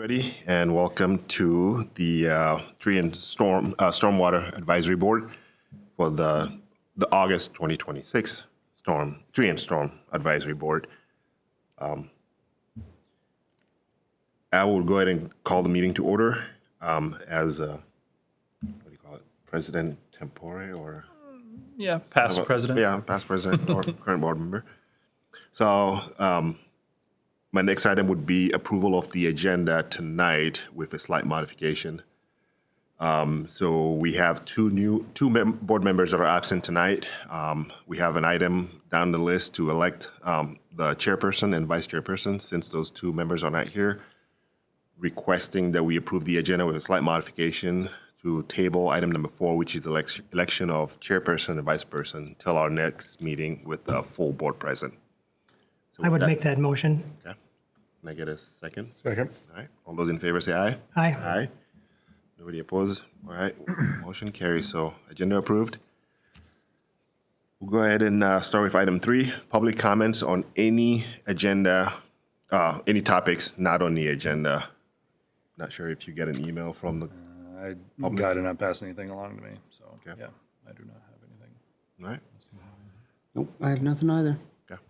Everybody, and welcome to the Tree and Stormwater Advisory Board for the August 2026 Tree and Storm Advisory Board. I will go ahead and call the meeting to order as what do you call it, President Tempore or Yeah, past president. yeah, past president or current board member. So my next item would be approval of the agenda tonight with a slight modification. So we have two board members that are absent tonight. We have an item down the list to elect the chairperson and vice chairperson, since those two members are not here, requesting that we approve the agenda with a slight modification to table item number 4, which is election of chairperson and vice person, till our next meeting with the full board present. So I would make that motion. Okay. Can I get a second? Second. All right. All those in favor say aye. Aye. Aye. Nobody opposed? All right. Motion carries. So agenda approved. We'll go ahead and start with item 3, public comments on any agenda, any topics not on the agenda. Not sure if you get an email from the I did not pass anything along to me, so Okay. yeah, I do not have anything. All right. Nope, I have nothing either. Okay.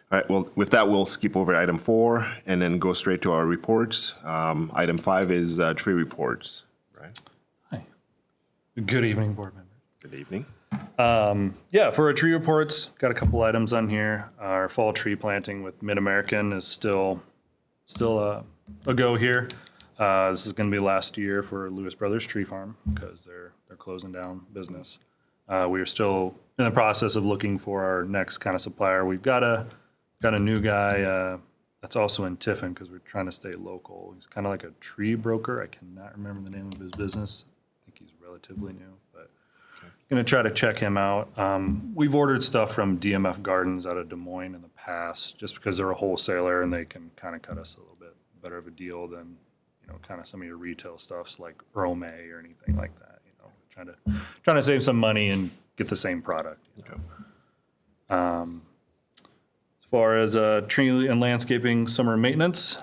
All right, well, with that, we'll skip over item 4 and then go straight to our reports. Item 5 is tree reports, right? Hi. Good evening, board members. Good evening. Yeah, for our tree reports, got a couple items on here. Our fall tree planting with Mid-American is still a go here. This is going to be last year for Lewis Brothers Tree Farm because they're closing down business. We are still in the process of looking for our next kind of supplier. We've got a new guy that's also in Tiffin because we're trying to stay local. He's kind of like a tree broker. I cannot remember the name of his business. I think he's relatively new, but going to try to check him out. We've ordered stuff from DMF Gardens out of Des Moines in the past just because they're a wholesaler and they can kind of cut us a little bit better of a deal than kind of some of your retail stuffs like Earl May or anything like that. Trying to save some money and get the same product. Okay. As far as tree and landscaping summer maintenance,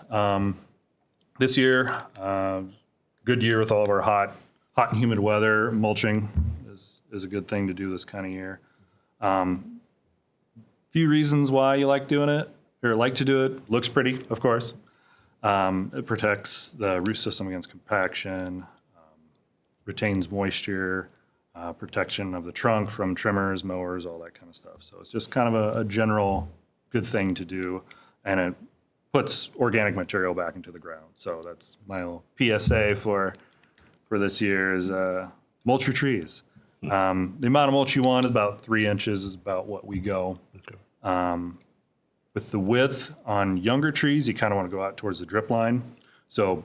this year, good year with all of our hot and humid weather. Mulching is a good thing to do this kind of year. Few reasons why you like doing it or like to do it. Looks pretty, of course. It protects the root system against compaction, retains moisture, protection of the trunk from trimmers, mowers, all that kind of stuff. So it's just kind of a general good thing to do, and it puts organic material back into the ground. So that's my little PSA for this year is mulch your trees. The amount of mulch you want is about 3 inches is about what we go. Okay. With the width on younger trees, you kind of want to go out towards the drip line. So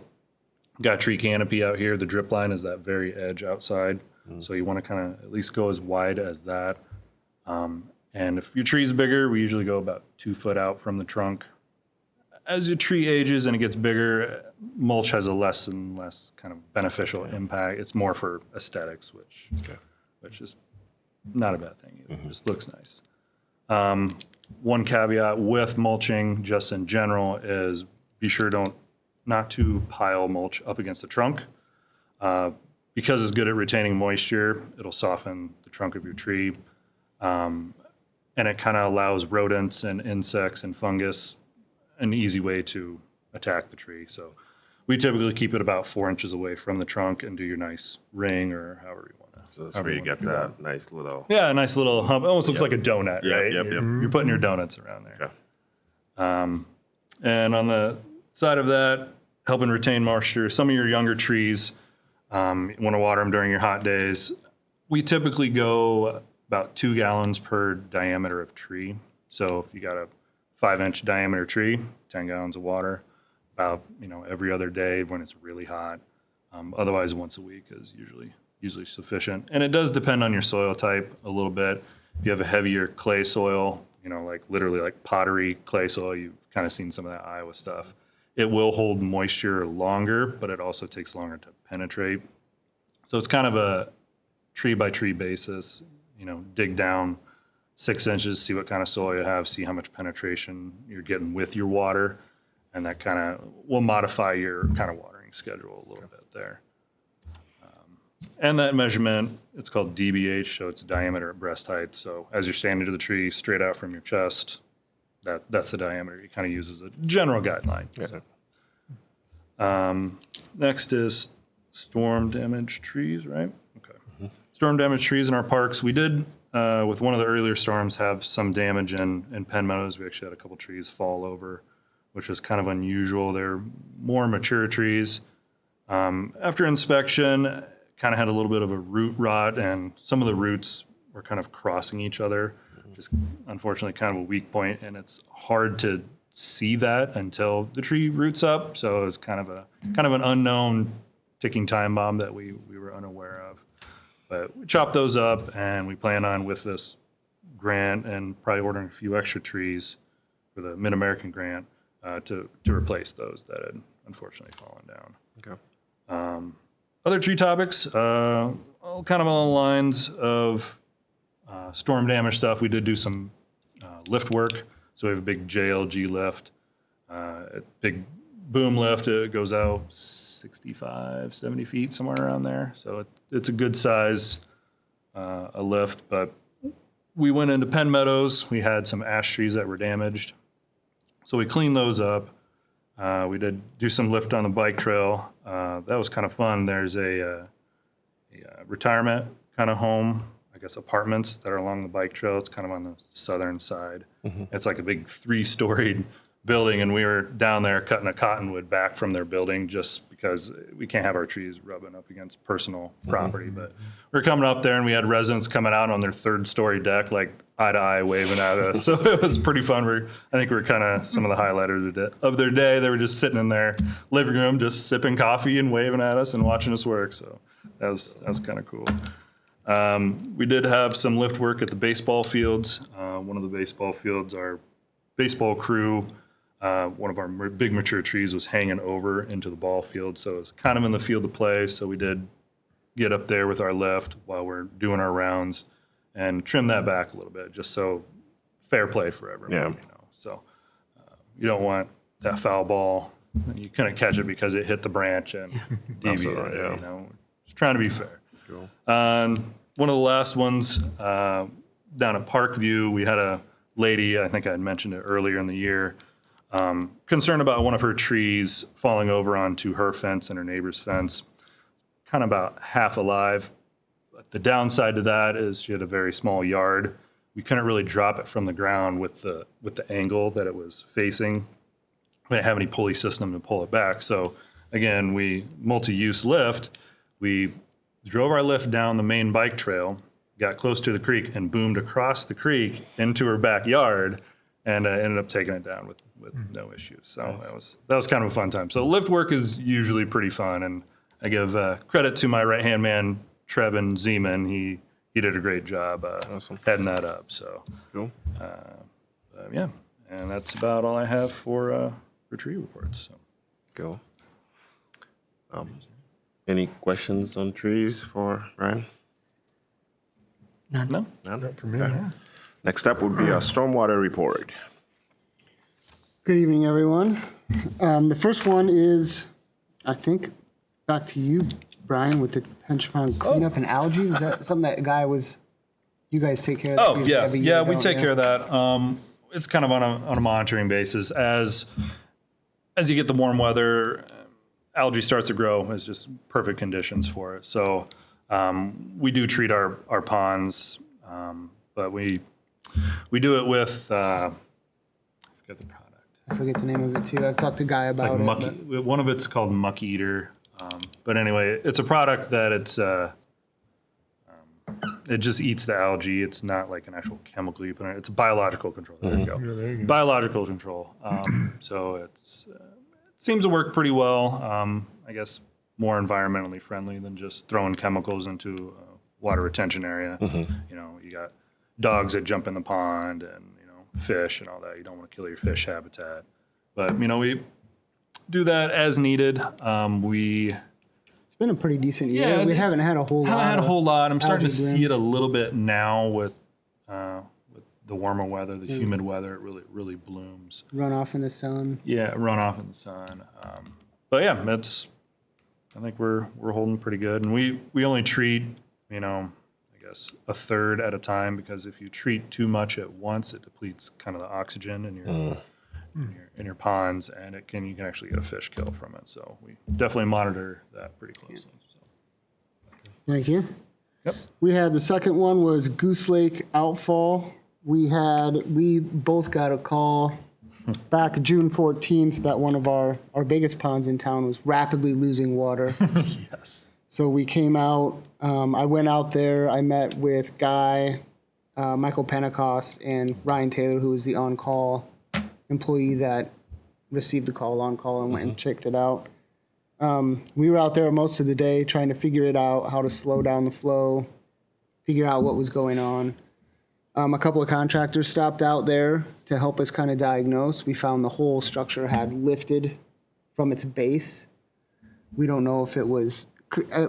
got a tree canopy out here. The drip line is that very edge outside. So you want to kind of at least go as wide as that. And if your tree's bigger, we usually go about 2 foot out from the trunk. As your tree ages and it gets bigger, mulch has a less and less kind of beneficial impact. It's more for aesthetics, which is not a bad thing either. It just looks nice. One caveat with mulching, just in general, is be sure not to pile mulch up against the trunk. Because it's good at retaining moisture, it'll soften the trunk of your tree. And it kind of allows rodents and insects and fungus an easy way to attack the tree. So we typically keep it about 4 inches away from the trunk and do your nice ring or however you want to. So that's where you get that nice little. Yeah, a nice little hump. It almost looks like a donut, right? Yep. You're putting your donuts around there. Okay. And on the side of that, helping retain moisture, some of your younger trees, you want to water them during your hot days. We typically go about 2 gallons per diameter of tree. So if you got a 5-inch diameter tree, 10 gallons of water, about every other day when it's really hot. Otherwise, once a week is usually sufficient. And it does depend on your soil type a little bit. If you have a heavier clay soil, like literally like pottery clay soil, you've kind of seen some of that Iowa stuff. It will hold moisture longer, but it also takes longer to penetrate. So it's kind of a tree by tree basis. Dig down 6 inches, see what kind of soil you have, see how much penetration you're getting with your water, and that kind of will modify your kind of watering schedule a little bit there. And that measurement, it's called DBH, so it's diameter at breast height. So as you're standing to the tree, straight out from your chest, that's the diameter you kind of use as a general guideline. Yeah. So, next is storm damaged trees, right? Okay. Storm damaged trees in our parks. We did, with one of the earlier storms, have some damage in Penn Meadows. We actually had a couple trees fall over, which was kind of unusual. They're more mature trees. After inspection, kind of had a little bit of a root rot, and some of the roots were kind of crossing each other, just unfortunately kind of a weak point, and it's hard to see that until the tree roots up. So it was kind of an unknown ticking time bomb that we were unaware of. But we chopped those up, and we plan on, with this grant and probably ordering a few extra trees for the Mid-American grant, to replace those that had unfortunately fallen down. Okay. Other tree topics, all kind of along the lines of storm damage stuff. We did do some lift work. So we have a big JLG lift, a big boom lift. It goes out 65, 70 feet, somewhere around there. So it's a good size a lift. But we went into Penn Meadows. We had some ash trees that were damaged. So we cleaned those up. We did do some lift on the bike trail. That was kind of fun. There's a retirement kind of home, I guess apartments that are along the bike trail. It's kind of on the southern side. It's like a big 3-storied building, and we were down there cutting a cottonwood back from their building just because we can't have our trees rubbing up against personal property. But we were coming up there, and we had residents coming out on their 3rd-story deck, like eye to eye waving at us. So it was pretty fun. I think we were kind of some of the highlighters of their day. They were just sitting in their living room, just sipping coffee and waving at us and watching us work. So that was kind of cool. We did have some lift work at the baseball fields. One of the baseball fields, our baseball crew, one of our big mature trees was hanging over into the ball field. So it was kind of in the field of play. So we did get up there with our lift while we're doing our rounds and trim that back a little bit, just so fair play for everyone. Yeah. You know? So you don't want that foul ball. You couldn't catch it because it hit the branch and deviated. Right, yeah. You know, just trying to be fair. Cool. One of the last ones down at Parkview, we had a lady, I think I had mentioned it earlier in the year, concerned about one of her trees falling over onto her fence and her neighbor's fence, kind of about half alive. But the downside to that is she had a very small yard. We couldn't really drop it from the ground with the angle that it was facing. We didn't have any pulley system to pull it back. So again, we multi-use lift. We drove our lift down the main bike trail, got close to the creek, and boomed across the creek into her backyard, and ended up taking it down with no issues. So nice. that was kind of a fun time. So lift work is usually pretty fun, and I give credit to my right-hand man, Trevin Zeman. He did a great job Awesome. heading that up. So Cool. yeah, and that's about all I have for tree reports. So. Cool. Any questions on trees for Ryan? No? None? Not for me. Okay. Next up would be a stormwater report. Good evening, everyone. The first one is, I think, back to you, Brian, with the pension pond cleanup and algae. Was that something that you guys take care of? Oh, yeah. every year, Yeah, we don't take you? care of that. It's kind of on a monitoring basis. As you get the warm weather, algae starts to grow. It's just perfect conditions for it. So we do treat our ponds, but we do it with, I forget the product. I forget the name of it, too. I've talked to Guy Like about muck, it. one of it's called Muck Eater. But anyway, it's a product that it just eats the algae. It's not like an actual chemical you put in it. It's a biological control. There you go. Yeah, there you go. Biological control. So it seems to work pretty well. I guess more environmentally friendly than just throwing chemicals into a water retention area. You know, you got dogs that jump in the pond and, you know, fish and all that. You don't want to kill your fish habitat. But, you know, we do that as needed. It's been a pretty decent year. Yeah, we haven't had a whole lot. Haven't had a whole lot. I'm starting to algae see it blooms. a little bit now with the warmer weather, the humid weather, it really blooms. Run off in the sun. Yeah, run off in the sun. But yeah, I think we're holding pretty good, and we only treat, I guess a third at a time, because if you treat too much at once, it depletes kind of the oxygen in your ponds, and you can actually get a fish kill from it. So we definitely monitor that pretty closely. So. Thank you. Yep. We had the second one was Goose Lake outfall. We both got a call back June 14th that one of our biggest ponds in town was rapidly losing water. Yes. So we came out. I went out there. I met with Guy, Michael Pentecost, and Ryan Taylor, who was the on-call employee that received the call on-call and went and checked it out. We were out there most of the day trying to figure it out, how to slow down the flow, figure out what was going on. A couple of contractors stopped out there to help us kind of diagnose. We found the whole structure had lifted from its base. We don't know if it was,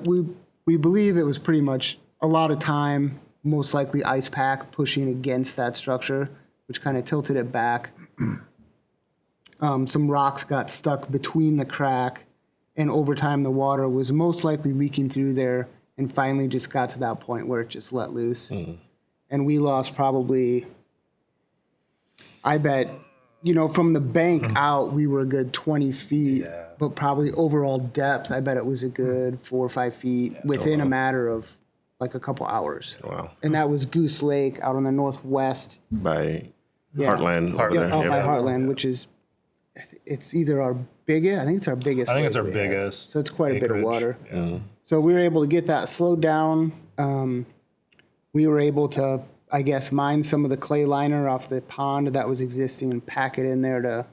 we believe it was pretty much a lot of time, most likely ice pack pushing against that structure, which kind of tilted it back. Some rocks got stuck between the crack, and over time the water was most likely leaking through there and finally just got to that point where it just let loose. And we lost probably, I bet, from the bank out, we were a good 20 feet, but probably overall depth, I bet it was a good 4 or 5 feet within a matter of like a couple hours. Wow. And that was Goose Lake out on the northwest. By Heartland over there. Out by Heartland, which is, it's either our biggest, I think it's our biggest. I think it's lake our we have. biggest. So it's quite a bit of acreage. water. Yeah. So we were able to get that slowed down. We were able to, I guess, mine some of the clay liner off the pond that was existing and pack it in there to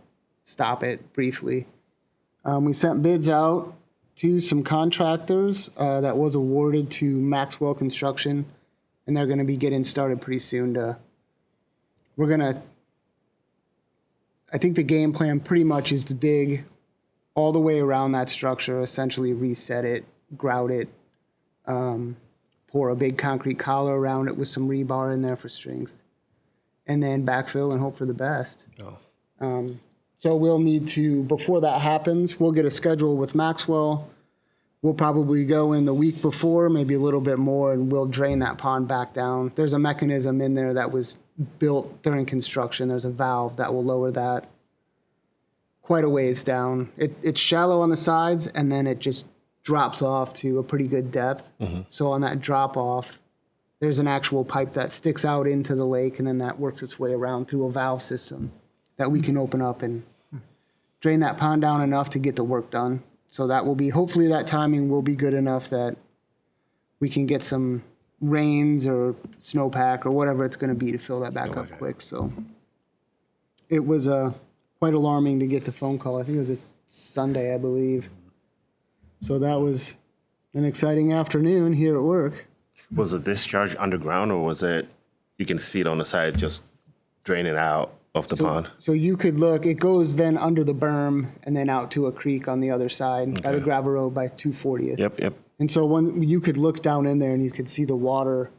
stop it briefly. We sent bids out to some contractors that was awarded to Maxwell Construction, and they're going to be getting started pretty soon. I think the game plan pretty much is to dig all the way around that structure, essentially reset it, grout it, pour a big concrete collar around it with some rebar in there for strength, and then backfill and hope for the best. So we'll need to, before that happens, we'll get a schedule with Maxwell. We'll probably go in the week before, maybe a little bit more, and we'll drain that pond back down. There's a mechanism in there that was built during construction. There's a valve that will lower that quite a ways down. It's shallow on the sides, and then it just drops off to a pretty good depth. So on that drop off, there's an actual pipe that sticks out into the lake, and then that works its way around through a valve system that we can open up and drain that pond down enough to get the work done. So that will be, hopefully that timing will be good enough that we can get some rains or snowpack or whatever it's going to be to fill that back up quick. So it was quite alarming to get the phone call. I think it was a Sunday, I believe. So that was an exciting afternoon here at work. Was the discharge underground, or was it, you can see it on the side just draining out of the pond? So you could look, it goes then under the berm and then out to a creek on the other side by the gravel road by 240th. Yep. And so when you could look down in there and you could see the water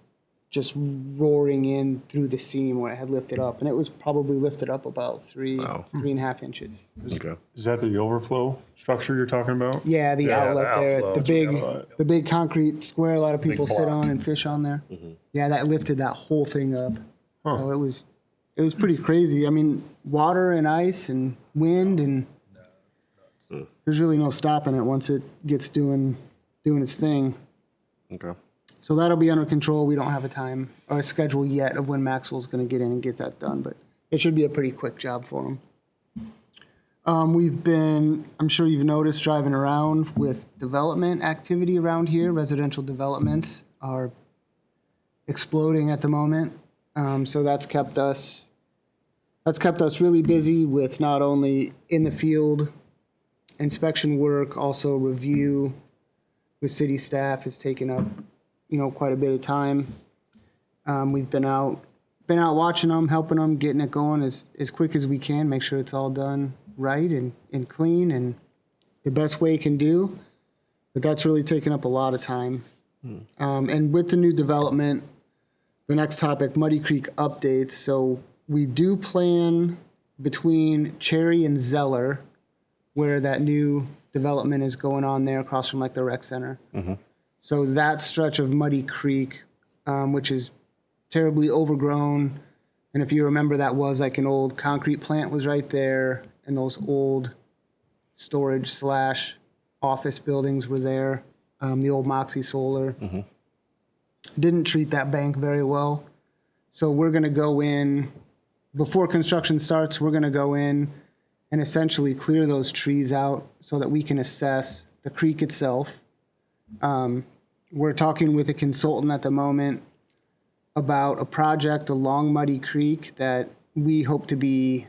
just roaring in through the seam when it had lifted up. And it was probably lifted up about 3.5 inches. Okay. Is that the overflow structure you're talking about? Yeah, the outlet there, outflow, the that's what we call it. the big concrete square a lot of people sit block. on and fish on there. Yeah, that lifted that whole thing up. So it was pretty crazy. I mean, water and ice and wind, and there's really no stopping it once it gets doing its thing. Okay. So that'll be under control. We don't have a time or a schedule yet of when Maxwell's going to get in and get that done, but it should be a pretty quick job for him. We've been, I'm sure you've noticed, driving around with development activity around here. Residential developments are exploding at the moment. So that's kept us really busy with not only in the field inspection work, also review with city staff has taken up, quite a bit of time. We've been out watching them, helping them, getting it going as quick as we can, make sure it's all done right and clean and the best way it can do. But that's really taken up a lot of time. And with the new development, the next topic, Muddy Creek updates. So we do plan between Cherry and Zeller, where that new development is going on there across from like the rec center. So that stretch of Muddy Creek, which is terribly overgrown. And if you remember, that was like an old concrete plant was right there. And those old storage / office buildings were there. The old Moxie Solar. Didn't treat that bank very well. So we're going to go in, before construction starts, we're going to go in and essentially clear those trees out so that we can assess the creek itself. We're talking with a consultant at the moment about a project along Muddy Creek that we hope to be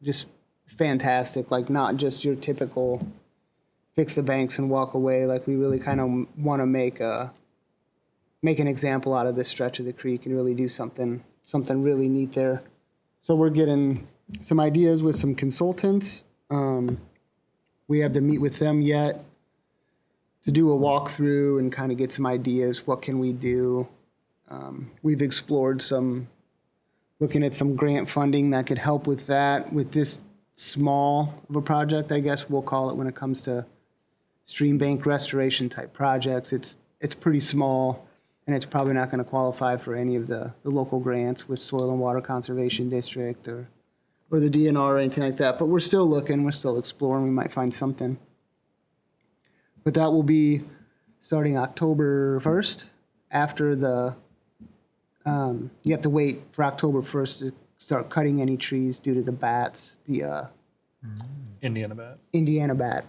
just fantastic, like not just your typical fix the banks and walk away. Like we really kind of want to make an example out of this stretch of the creek and really do something really neat there. So we're getting some ideas with some consultants. We have to meet with them yet to do a walkthrough and kind of get some ideas. What can we do? We've explored looking at some grant funding that could help with that. With this small of a project, I guess we'll call it, when it comes to stream bank restoration type projects, it's pretty small, and it's probably not going to qualify for any of the local grants with Soil and Water Conservation District or the DNR or anything like that. But we're still looking, we're still exploring. We might find something. But that will be starting October 1st. After you have to wait for October 1st to start cutting any trees due to the bats, the Indiana bat.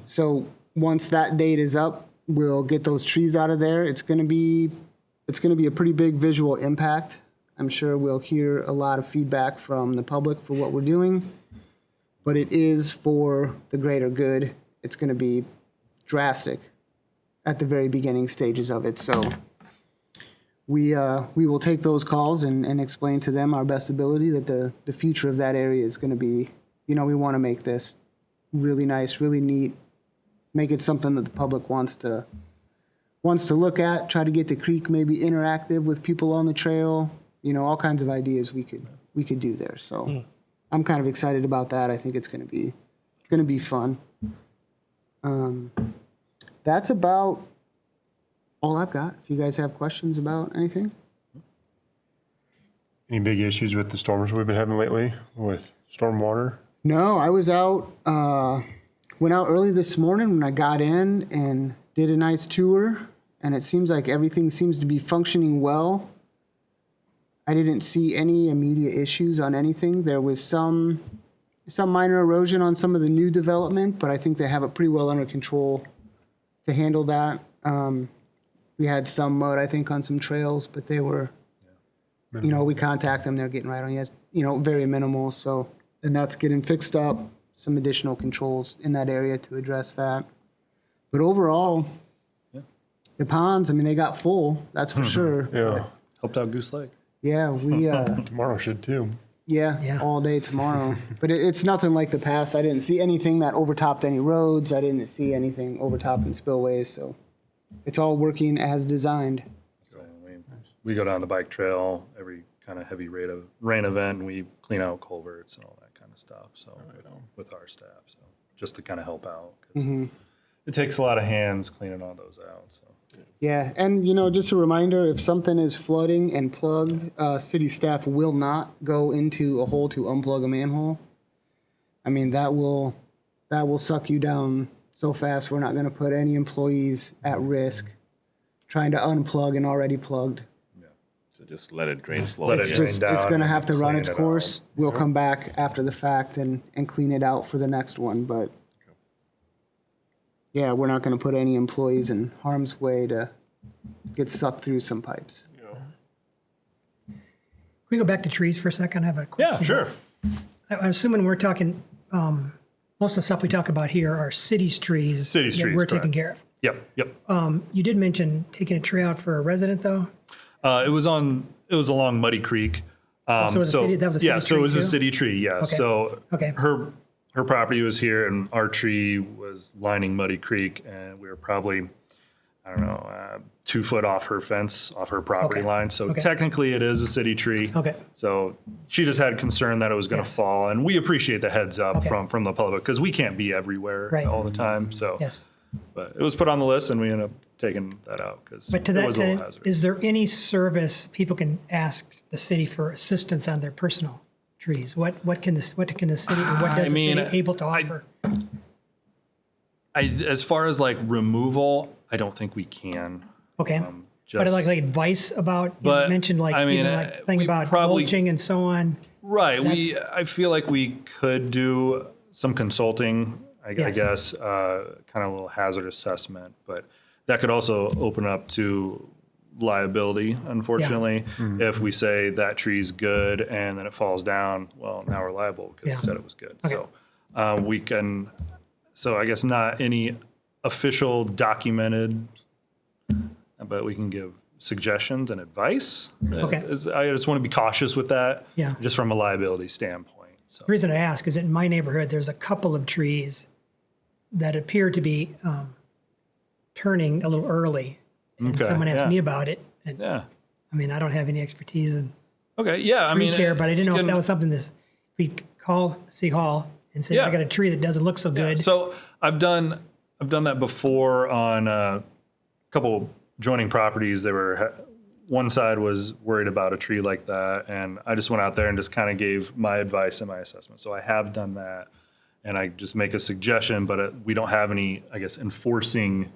So once that date is up, we'll get those trees out of there. It's going to be a pretty big visual impact. I'm sure we'll hear a lot of feedback from the public for what we're doing, but it is for the greater good. It's going to be drastic at the very beginning stages of it. So we will take those calls and explain to them our best ability that the future of that area is going to be, we want to make this really nice, really neat, make it something that the public wants to look at, try to get the creek maybe interactive with people on the trail, all kinds of ideas we could do there. So I'm kind of excited about that. I think it's going to be fun. That's about all I've got. If you guys have questions about anything. Any big issues with the storms we've been having lately with stormwater? No, I was out, went out early this morning when I got in and did a nice tour, and it seems like everything seems to be functioning well. I didn't see any immediate issues on anything. There was some minor erosion on some of the new development, but I think they have it pretty well under control to handle that. We had some mud, I think, on some trails, but they were, we contact them, they're getting right on it, very minimal. So, and that's getting fixed up, some additional controls in that area to address that. But overall, the ponds, they got full, that's for sure. Yeah. Helped out Goose Lake. Yeah, we, Tomorrow should too. yeah, all day tomorrow. But it's nothing like the past. I didn't see anything that overtopped any roads. I didn't see anything overtopping spillways. So it's all working as designed. So we go down the bike trail every kind of heavy rain event, and we clean out culverts and all that kind of stuff. So with our staff, so just to kind of help out, 'cause it takes a lot of hands cleaning all those out. So. Yeah, and just a reminder, if something is flooding and plugged, city staff will not go into a hole to unplug a manhole. That will suck you down so fast. We're not going to put any employees at risk trying to unplug an already plugged. Yeah. So just let it drain slowly. It's going to have to run its course. We'll come back after the fact and clean it out for the next one, but yeah, we're not going to put any employees in harm's way to get sucked through some pipes. Can we go back to trees for a second? I have a question. Yeah, sure. I'm assuming we're talking, most of the stuff we talk about here are cities trees. Cities that trees, we're correct. taking care of. Yep. You did mention taking a tree out for a resident, though? It was along Muddy Creek. So it was a city- that was a city yeah, so it was tree a too? city tree, yeah. Okay. So Okay. her property was here, and our tree was lining Muddy Creek, and we were probably I don't know, 2 foot off her fence, off her property Okay. line. So Okay. technically it is a city tree. Okay. So she just had concern that it was going to Yes. fall, and we appreciate the heads up Okay. from the public because we can't be everywhere Right. all the time. So, Yes. but it was put on the list, and we ended up taking that out because But to it that was a little end, hazardous. is there any service people can ask the city for assistance on their personal trees? What can the city, or what does the city able to offer? As far as like removal, I don't think we can. Okay. But just- like advice about, you But, mentioned like, I mean, even like thing we about probably- mulching and so on. Right. I feel like we could do some consulting, I Yes. guess, kind of a little hazard assessment, but that could also open up to liability, unfortunately. If we say that tree's good and then it falls down, well, now we're liable because Yeah. you said it was good. Okay. So we can, so I guess not any official documented, but we can give suggestions and advice. Okay. I just want to be cautious with that, Yeah. just from a liability standpoint. So. The reason I ask is that in my neighborhood, there's a couple of trees that appear to be turning a little early. And Okay, someone asked yeah. me about it. And Yeah. I mean, I don't have any expertise in Okay. Yeah. I tree mean, care, but I didn't know you if that can- was something this we call City Hall and say, Yeah. I got a tree that doesn't look so good. So I've done that before on a couple joining properties. They were one side was worried about a tree like that, and I just went out there and just kind of gave my advice and my assessment. So I have done that, and I just make a suggestion, but we don't have any, I guess, enforcing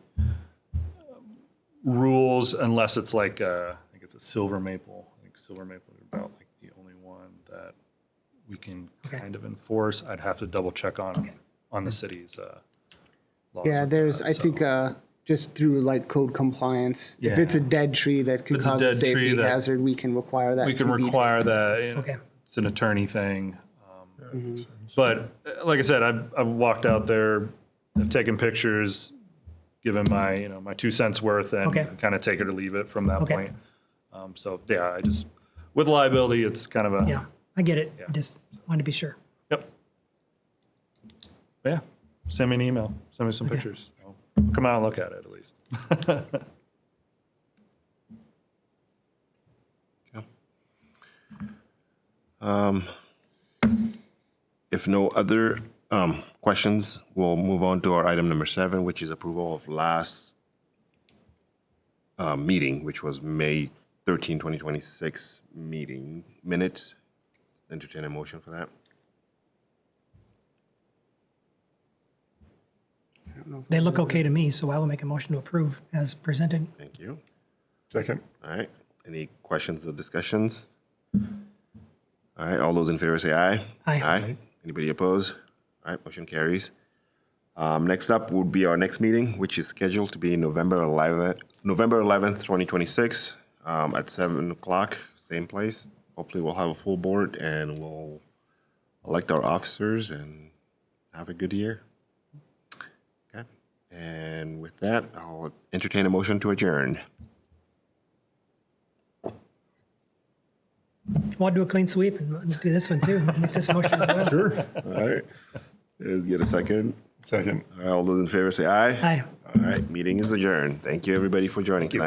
rules unless it's like I think it's a silver maple. I think silver maple is about like the only one that we can Okay. kind of enforce. I'd have to double check on the city's laws. Yeah, with there's, that, I so. think, just through like code compliance, if Yeah. it's a dead tree that could It's a cause a dead tree safety that- hazard, we can require that we can to be require that. You know, Okay. It's an attorney thing. But like I said, I've walked out there, I've taken pictures, given my my 2 cents worth, and Okay. kind of take it or leave it from that Okay. point. So yeah, I just with liability, it's kind of a Yeah, I get it. I just wanted to be sure. Yep. But yeah, send me an email, send me some pictures. I'll come out and look at it at least. If no other questions, we'll move on to our item number 7, which is approval of last meeting, which was May 13, 2026 meeting minutes. Entertain a motion for that. They look okay to me, so I will make a motion to approve as presented. Thank you. Second. All right. Any questions or discussions? All right. All those in favor say aye. Aye. Aye. Anybody oppose? All right. Motion carries. Next up would be our next meeting, which is scheduled to be November 11th, 2026, at 7 o'clock, same place. Hopefully we'll have a full board and we'll elect our officers and have a good year. Okay. And with that, I'll entertain a motion to adjourn. Want to do a clean sweep and do this one too? Make this motion as well. Sure. All right. Get a second. Second. All right, all those in favor say aye. Aye. All right, meeting is adjourned. Thank you, everybody, for joining tonight.